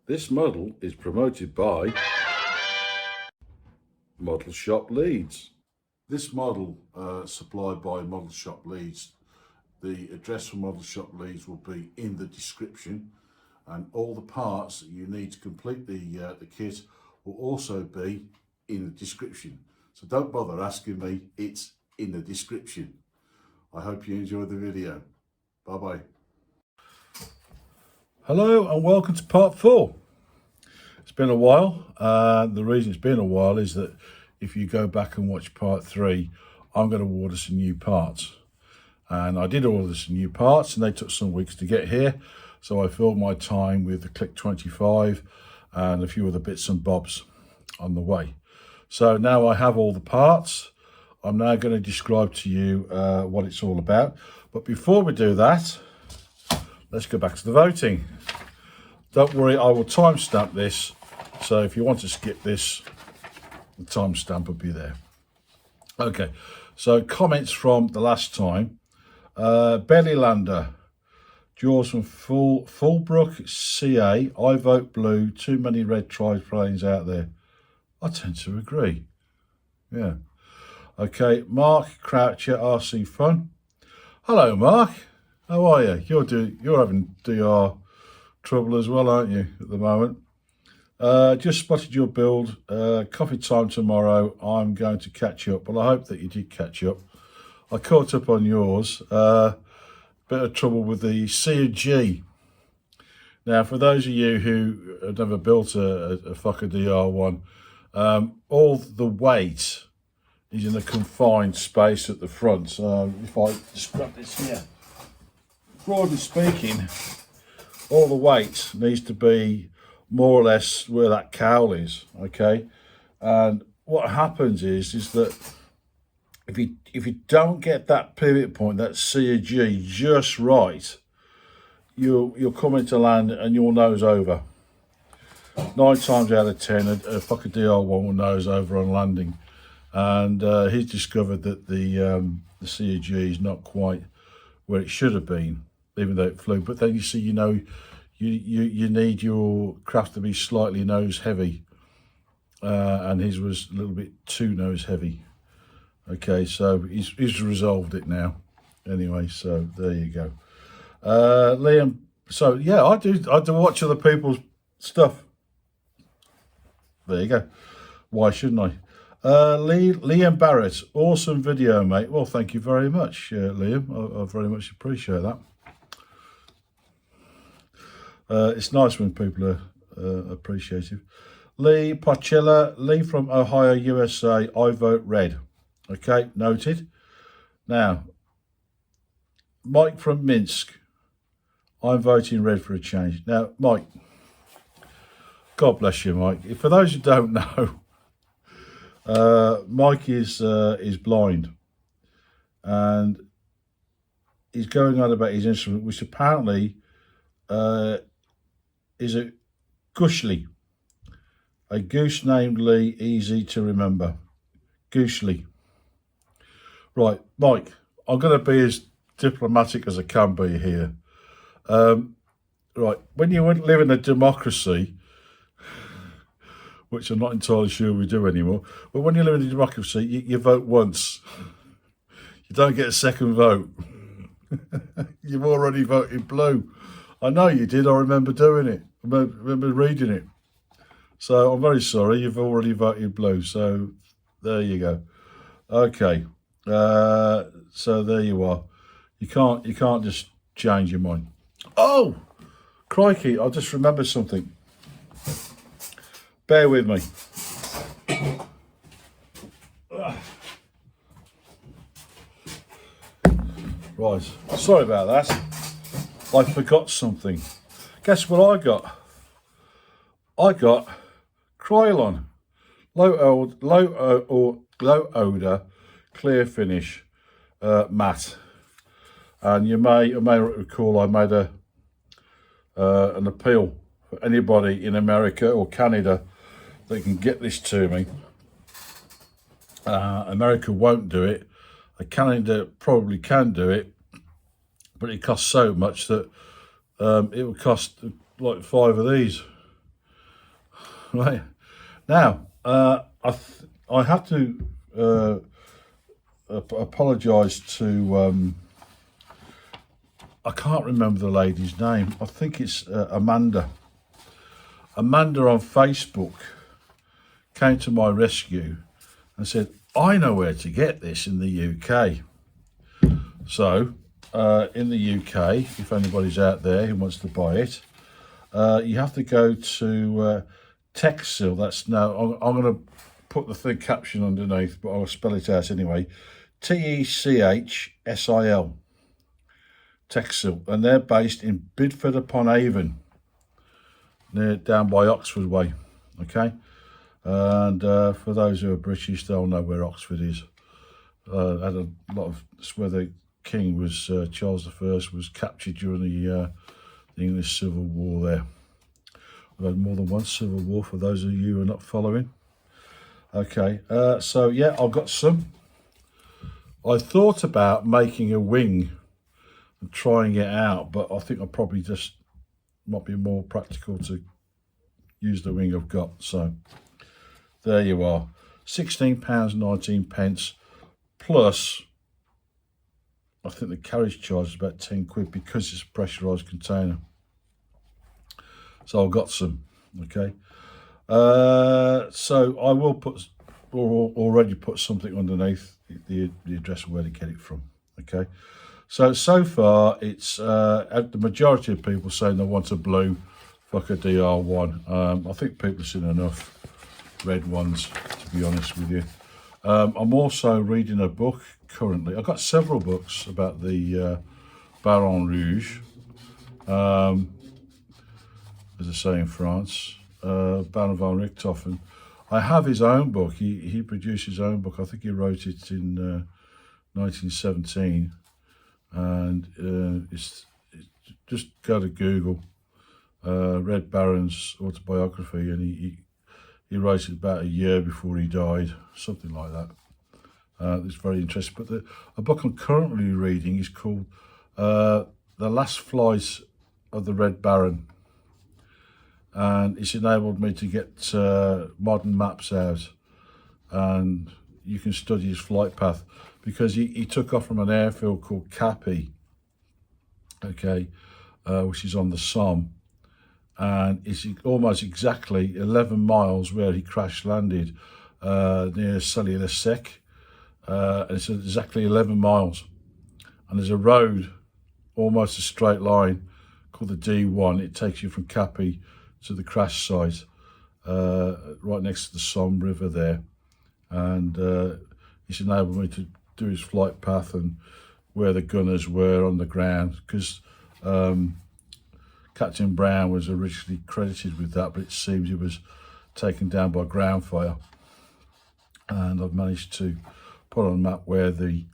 This model is promoted by Model Shop Leeds. This model supplied by Model Shop Leeds. The address for Model Shop Leeds will be in the description, and all the parts that you need to complete the kit will also be in the description. So don't bother asking me, it's in the description. I hope you enjoyed the video. Bye bye. Hello and welcome to part 4. It's been a while. The reason it's been a while is that if you go back and watch part 3, I'm going to order some new parts. And I did order some new parts and they took some weeks to get here. So I filled my time with the Click 25 and a few other bits and bobs on the way. So now I have all the parts. I'm now going to describe to you what it's all about. But before we do that, let's go back to the voting. Don't worry, I will timestamp this. So if you want to skip this, the timestamp will be there. Okay, so comments from the last time. Bellylander, Jaws from Fullbrook, CA, I vote blue, too many red triplanes out there. I tend to agree. Yeah. Okay, Mark Croucher, RC Fun. Hello, Mark. How are you? You're having DR trouble as well, aren't you, at the moment? Just spotted your build. Coffee time tomorrow. I'm going to catch up. Well, I hope that you did catch up. I caught up on yours. Bit of trouble with the C&G. Now, for those of you who have never built a Fokker Dr1, all the weight is in a confined space at the front. So if I just grab this here, broadly speaking, all the weight needs to be more or less where that cowl is, okay? And what happens is that if you don't get that pivot point, that C&G just right, you'll come into land and you'll nose over. 9 times out of 10, a Fokker Dr1 will nose over on landing. And he's discovered that the C&G is not quite where it should have been, even though it flew. But then you see, you need your craft to be slightly nose heavy, and his was a little bit too nose heavy. Okay, so he's resolved it now. Anyway, so there you go. Liam, so yeah, I do watch other people's stuff. There you go. Why shouldn't I? Liam Barrett, awesome video, mate. Well, thank you very much, Liam. I very much appreciate that. It's nice when people are appreciative. Lee Pachilla, Lee from Ohio, USA. I vote red. Okay, noted. Now, Mike from Minsk. I'm voting red for a change. Now, Mike, God bless you, Mike. For those who don't know, Mike is blind, and he's going on about his instrument, which apparently is a Gushli, a goose named Lee, easy to remember. Gushli. Right, Mike, I'm going to be as diplomatic as I can be here. Right, when you live in a democracy, which I'm not entirely sure we do anymore, but when you live in a democracy, you vote once. You don't get a second vote. You've already voted blue. I know you did. I remember doing it. I remember reading it. So I'm very sorry. You've already voted blue. So there you go. Okay. So there you are. You can't just change your mind. Oh, crikey! I just remembered something. Bear with me. Right. Sorry about that. I forgot something. Guess what I got? I got Krylon, low odor, clear finish, matte. And you may recall I made an appeal for anybody in America or Canada that can get this to me. America won't do it. Canada probably can do it, but it costs so much that it would cost like 5 of these. Right now, I have to apologise to I can't remember the lady's name. I think it's Amanda. Amanda on Facebook came to my rescue and said, I know where to get this in the UK. So in the UK, if anybody's out there who wants to buy it, you have to go to Texsil. That's now, I'm going to put the third caption underneath, but I'll spell it out anyway. TECHSIL. Texsil, and they're based in Bidford upon Avon, down by Oxford way. Okay, and for those who are British, they'll know where Oxford is. Had a lot of, it's where the king was, Charles I was captured during the English Civil War there. We've had more than one civil war, for those of you who are not following. Okay, so yeah, I've got some. I thought about making a wing and trying it out, but I think I probably just might be more practical to use the wing I've got. So there you are, £16.19 plus I think the carriage charge is about 10 quid because it's a pressurized container. So I've got some. Okay, so I will put, or already put something underneath the address of where to get it from. Okay, so far it's the majority of people saying they want a blue Fokker DR1. I think people have seen enough red ones, to be honest with you. I'm also reading a book currently. I've got several books about the Baron Rouge, as I say in France, Baron von Richthofen. I have his own book. He produced his own book. I think he wrote it in 1917, and it's just go to Google, Red Baron's autobiography, and he wrote it about a year before he died, something like that. It's very interesting. But a book I'm currently reading is called The Last Flight of the Red Baron, and it's enabled me to get modern maps out, and you can study his flight path, because he took off from an airfield called Cappy, okay, which is on the Somme, and it's almost exactly 11 miles where he crash landed, near Sully-le-Sec, and it's exactly 11 miles, and there's a road, almost a straight line, called the D1. It takes you from Cappy to the crash site, right next to the Somme River there, and it's enabled me to do his flight path and where the gunners were on the ground, because Captain Brown was originally credited with that, but it seems he was taken down by ground fire, and I've managed to put on a map where they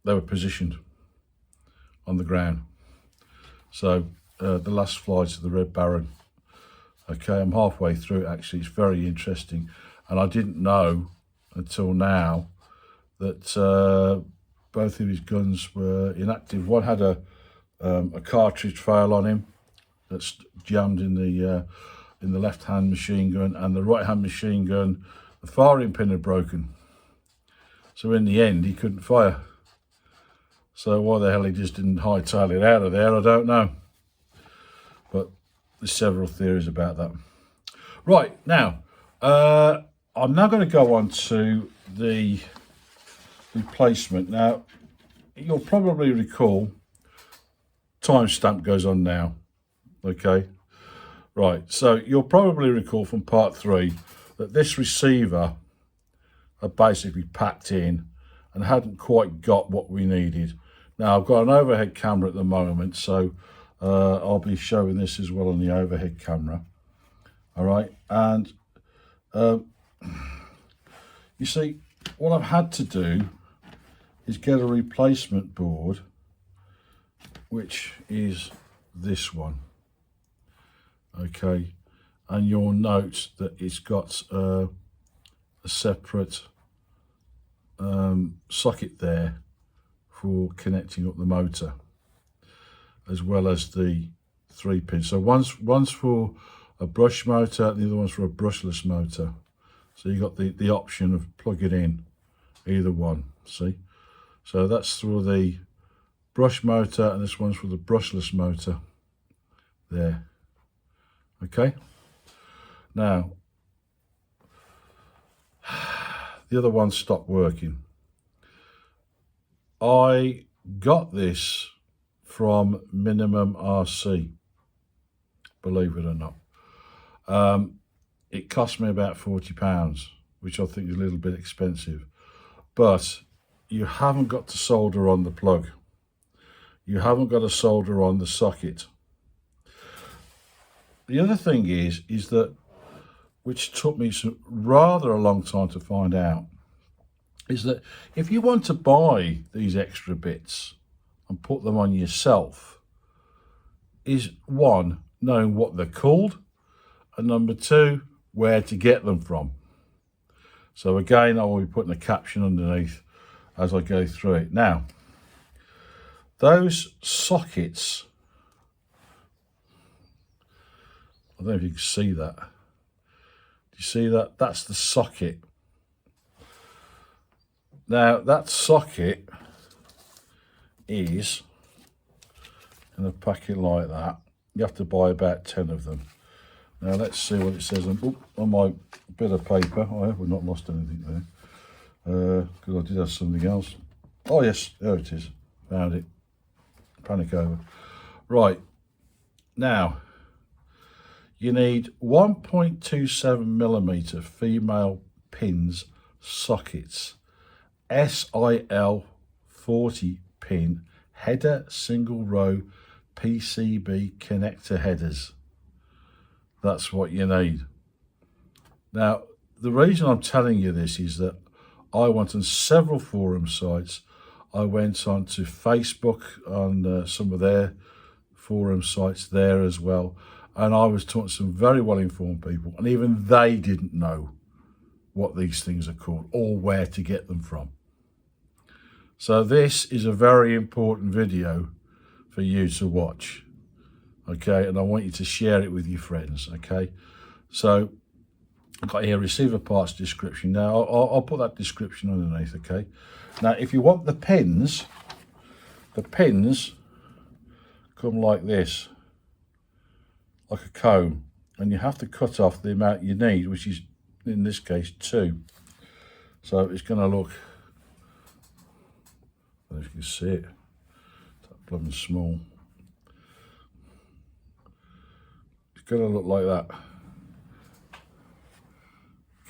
were positioned on the ground. So the last flight of the Red Baron. Okay, I'm halfway through it actually. It's very interesting, and I didn't know until now that both of his guns were inactive. One had a cartridge fail on him that's jammed in the left-hand machine gun, and the right-hand machine gun, the firing pin had broken. So in the end, he couldn't fire. So why the hell he just didn't hightail it out of there, I don't know. But there's several theories about that. Right, now, I'm now going to go on to the replacement. Now, you'll probably recall, timestamp goes on now, okay? Right, so you'll probably recall from part 3 that this receiver had basically packed in and hadn't quite got what we needed. Now, I've got an overhead camera at the moment, so I'll be showing this as well on the overhead camera. All right, and you see, what I've had to do is get a replacement board, which is this one. Okay, and you'll note that it's got a separate socket there for connecting up the motor, as well as the 3 pins. So one's for a brush motor, and the other one's for a brushless motor. So you got the option of plugging in either one, see? So that's through the brush motor, and this one's for the brushless motor there. Okay, now the other one stopped working. I got this from Minimum RC, believe it or not. It cost me about £40, which I think is a little bit expensive, but you haven't got to solder on the plug. You haven't got to solder on the socket. The other thing is that, which took me rather a long time to find out, is that if you want to buy these extra bits and put them on yourself, is one, knowing what they're called, and number two, where to get them from. So again, I will be putting a caption underneath as I go through it. Now, those sockets, I don't know if you can see that. Do you see that? That's the socket. Now, that socket is in a packet like that. You have to buy about 10 of them. Now, let's see what it says on my bit of paper. I have not lost anything there, because I did have something else. Oh, yes, there it is. Found it. Panic over. Right. Now, you need 1.27mm female pins sockets, SIL 40 pin header single row PCB connector headers. That's what you need. Now, the reason I'm telling you this is that I went on several forum sites. I went on to Facebook on some of their forum sites there as well. And I was talking to some very well-informed people, and even they didn't know what these things are called or where to get them from. So this is a very important video for you to watch, okay? And I want you to share it with your friends, okay? So I've got here receiver parts description. Now I'll put that description underneath, okay? Now if you want the pins come like this, like a comb, and you have to cut off the amount you need, which is in this case 2. So it's going to look, I don't know if you can see it, it's that blooming small. It's going to look like that.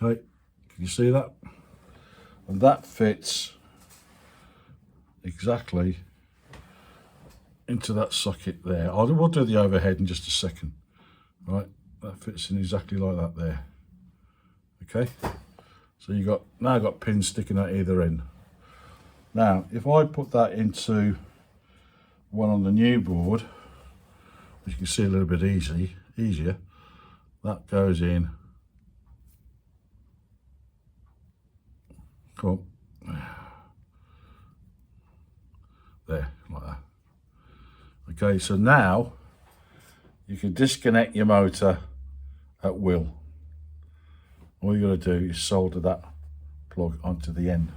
Okay, can you see that? And that fits exactly into that socket there. We'll do the overhead in just a second. Right, that fits in exactly like that there. Okay, so now got pins sticking at either end. Now, if I put that into one on the new board, which you can see a little bit easier, that goes in. Come on. There, like that. Okay, so now you can disconnect your motor at will. All you got to do is solder that plug onto the end.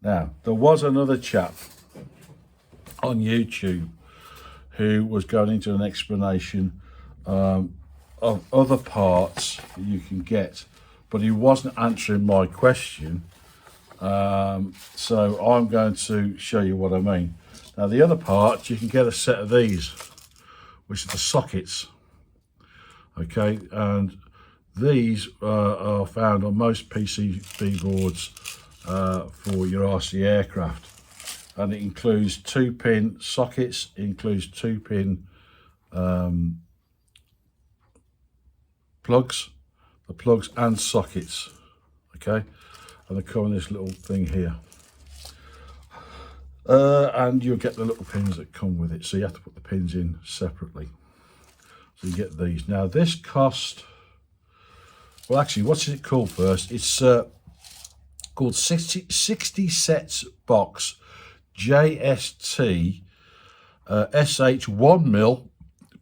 Now, there was another chap on YouTube who was going into an explanation of other parts that you can get, but he wasn't answering my question. So I'm going to show you what I mean. Now, the other parts, you can get a set of these, which are the sockets, okay, and these are found on most PCB boards for your RcAircraft, and it includes 2-pin sockets, includes 2-pin plugs, the plugs and sockets, okay, and they come in this little thing here. And you'll get the little pins that come with it, so you have to put the pins in separately. So you get these. Now this cost, well actually, what's it called first? It's called 60 sets box JST SH 1mm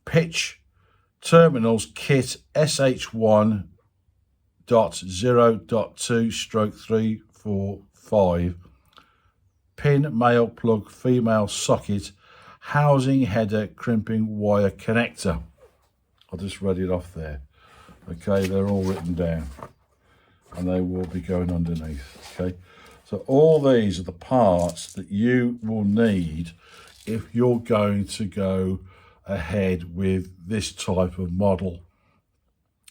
pitch terminals kit SH1.0.2/345 pin male plug female socket housing header crimping wire connector. I'll just read it off there. Okay, they're all written down and they will be going underneath. Okay, so all these are the parts that you will need if you're going to go ahead with this type of model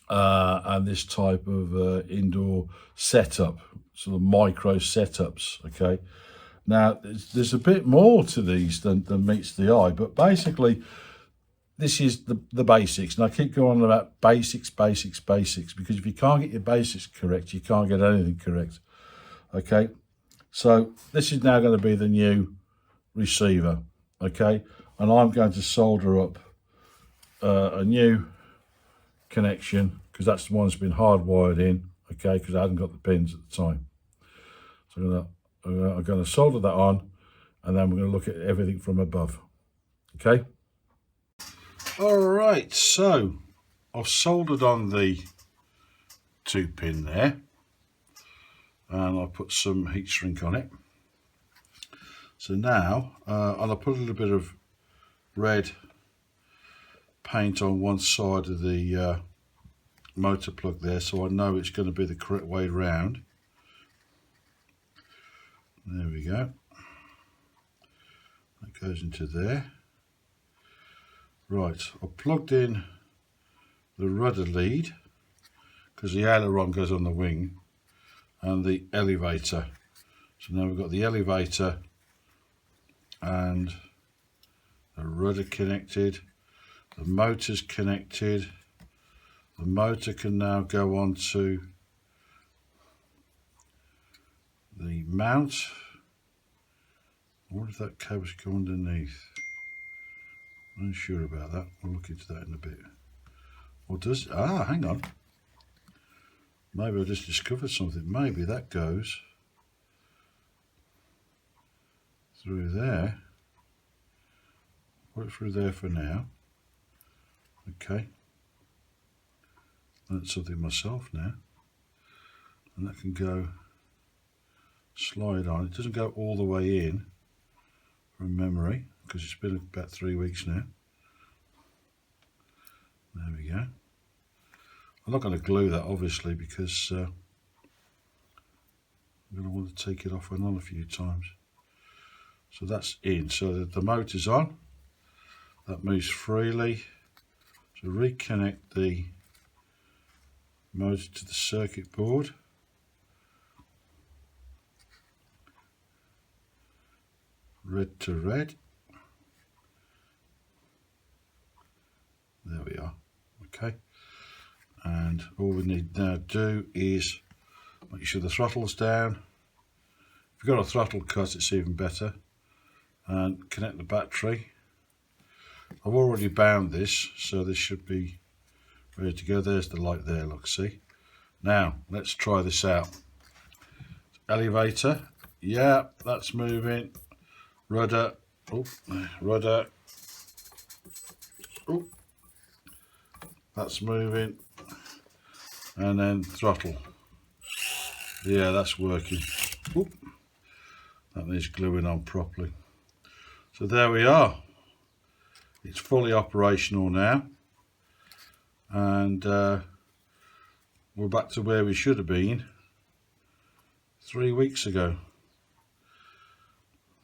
and this type of indoor setup, sort of micro setups. Okay, now there's a bit more to these than meets the eye, but basically this is the basics. And I keep going on about basics, because if you can't get your basics correct, you can't get anything correct. Okay, so this is now going to be the new receiver. Okay, and I'm going to solder up a new connection, because that's the one that's been hardwired in. Okay, because I hadn't got the pins at the time. So I'm going to solder that on, and then we're going to look at everything from above. Okay. All right, so I've soldered on the 2-pin there, and I'll put some heat shrink on it. So now, and I'll put a little bit of red paint on one side of the motor plug there, so I know it's going to be the correct way round. There we go. That goes into there. Right, I've plugged in the rudder lead, because the aileron goes on the wing, and the elevator. So now we've got the elevator and the rudder connected, the motor's connected. The motor can now go on to the mount. I wonder if that cable should go underneath. I'm unsure about that. We'll look into that in a bit. Or does, hang on. Maybe I just discovered something. Maybe that goes through there. Put it through there for now. Okay. That's something myself now. And that can go, slide on. It doesn't go all the way in from memory, because it's been about 3 weeks now. There we go. I'm not going to glue that, obviously, because I'm going to want to take it off and on a few times. So that's in. So the motor's on. That moves freely. So reconnect the motor to the circuit board. Red to red. There we are. Okay. And all we need now to do is make sure the throttle's down. If you've got a throttle cut, it's even better. And connect the battery. I've already bound this, so this should be ready to go. There's the light there, look, see? Now, let's try this out. Elevator, yeah, that's moving. Rudder, oh, rudder, oh, that's moving. And then throttle. Yeah, that's working. Oh, that needs gluing on properly. So there we are. It's fully operational now, and we're back to where we should have been 3 weeks ago.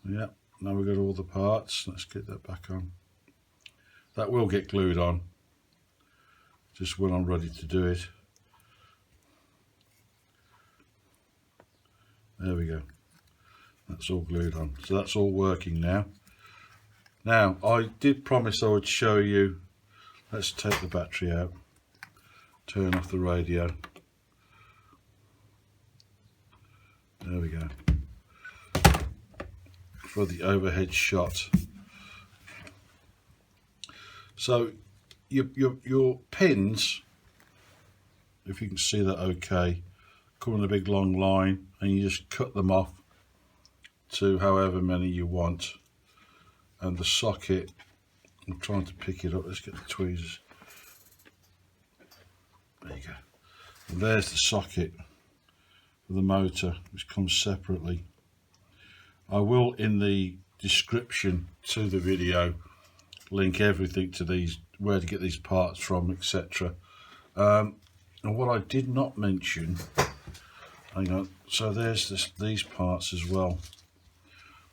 Yeah, now we've got all the parts. Let's get that back on. That will get glued on, just when I'm ready to do it. There we go. That's all glued on. So that's all working now. Now, I did promise I would show you. Let's take the battery out, turn off the radio. There we go. For the overhead shot. So your pins, if you can see that okay, come in a big long line, and you just cut them off to however many you want. And the socket, I'm trying to pick it up, let's get the tweezers. And there's the socket for the motor, which comes separately. I will, in the description to the video, link everything to these, where to get these parts from, etc. And what I did not mention, hang on, so there's these parts as well.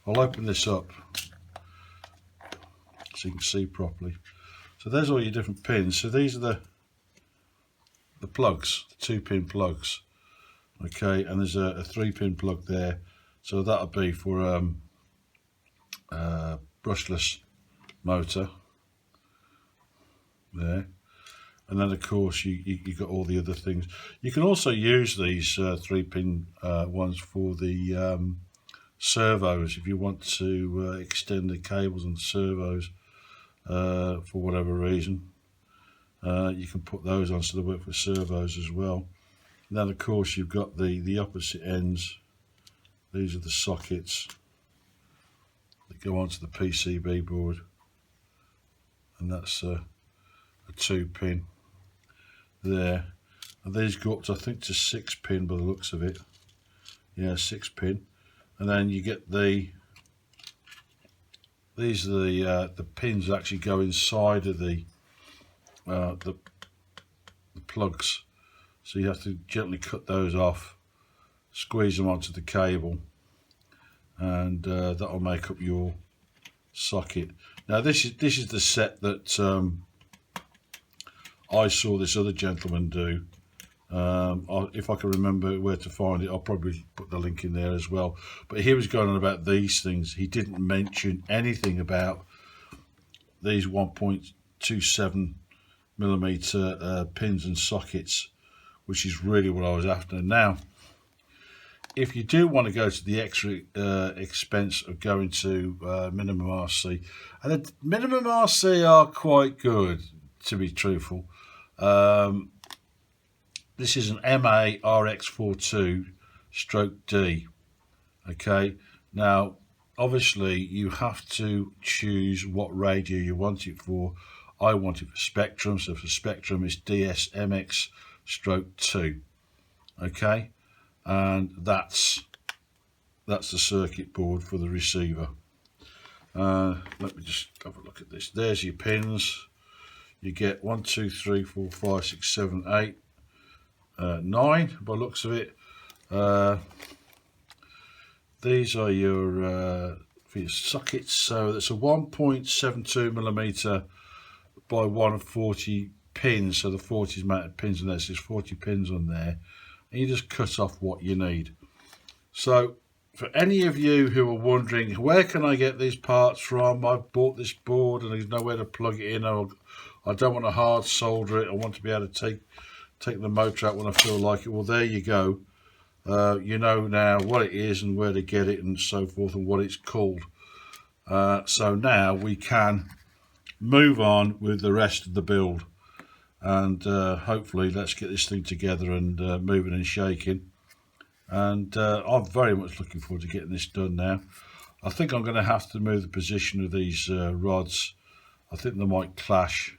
I'll open this up so you can see properly. So there's all your different pins. So these are the plugs, the 2-pin plugs. Okay, and there's a 3-pin plug there. So that'll be for brushless motor there. And then of course you got all the other things. You can also use these 3-pin ones for the servos if you want to extend the cables and servos for whatever reason. You can put those on so they work for servos as well. And then of course you've got the opposite ends. These are the sockets that go onto the PCB board, and that's a 2-pin there. And these go up to, I think, to 6-pin by the looks of it. Yeah, 6-pin. And then you get these are the pins that actually go inside of the plugs. So you have to gently cut those off, squeeze them onto the cable, and that'll make up your socket. Now this is the set that I saw this other gentleman do. If I can remember where to find it, I'll probably put the link in there as well. But he was going on about these things. He didn't mention anything about these 1.27 millimeter pins and sockets, which is really what I was after. Now, if you do want to go to the extra expense of going to minimum RC, and the minimum RC are quite good, to be truthful. This is an MA RX42/D. Okay, now obviously you have to choose what radio you want it for. I want it for Spectrum, so for Spectrum it's DSMX/2. Okay, and that's the circuit board for the receiver. Let me just have a look at this. There's your pins. You get 1, 2, 3, 4, 5, 6, 7, 8, 9 by looks of it. These are your for your sockets. So that's a 1.72 millimeter by 140 pins. So the 40 is mounted pins, and there's 40 pins on there. And you just cut off what you need. So for any of you who are wondering, where can I get these parts from? I've bought this board and there's nowhere to plug it in, or I don't want to hard solder it. I want to be able to take the motor out when I feel like it. Well, there you go. You know now what it is and where to get it and so forth, and what it's called. So now we can move on with the rest of the build, and hopefully let's get this thing together and moving and shaking. And I'm very much looking forward to getting this done now. I think I'm going to have to move the position of these rods. I think they might clash,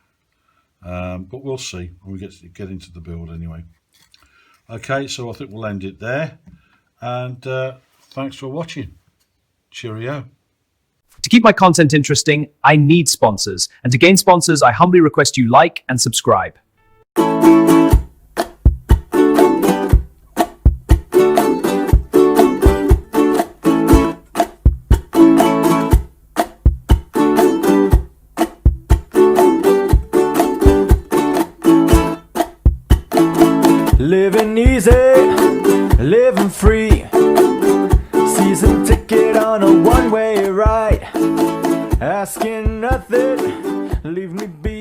but we'll see when we get into the build anyway. Okay, so I think we'll end it there, and thanks for watching. Cheerio. To keep my content interesting, I need sponsors, and to gain sponsors, I humbly request you like and subscribe. Living easy, living free. Season ticket on a one-way ride. Asking nothing, leave me be.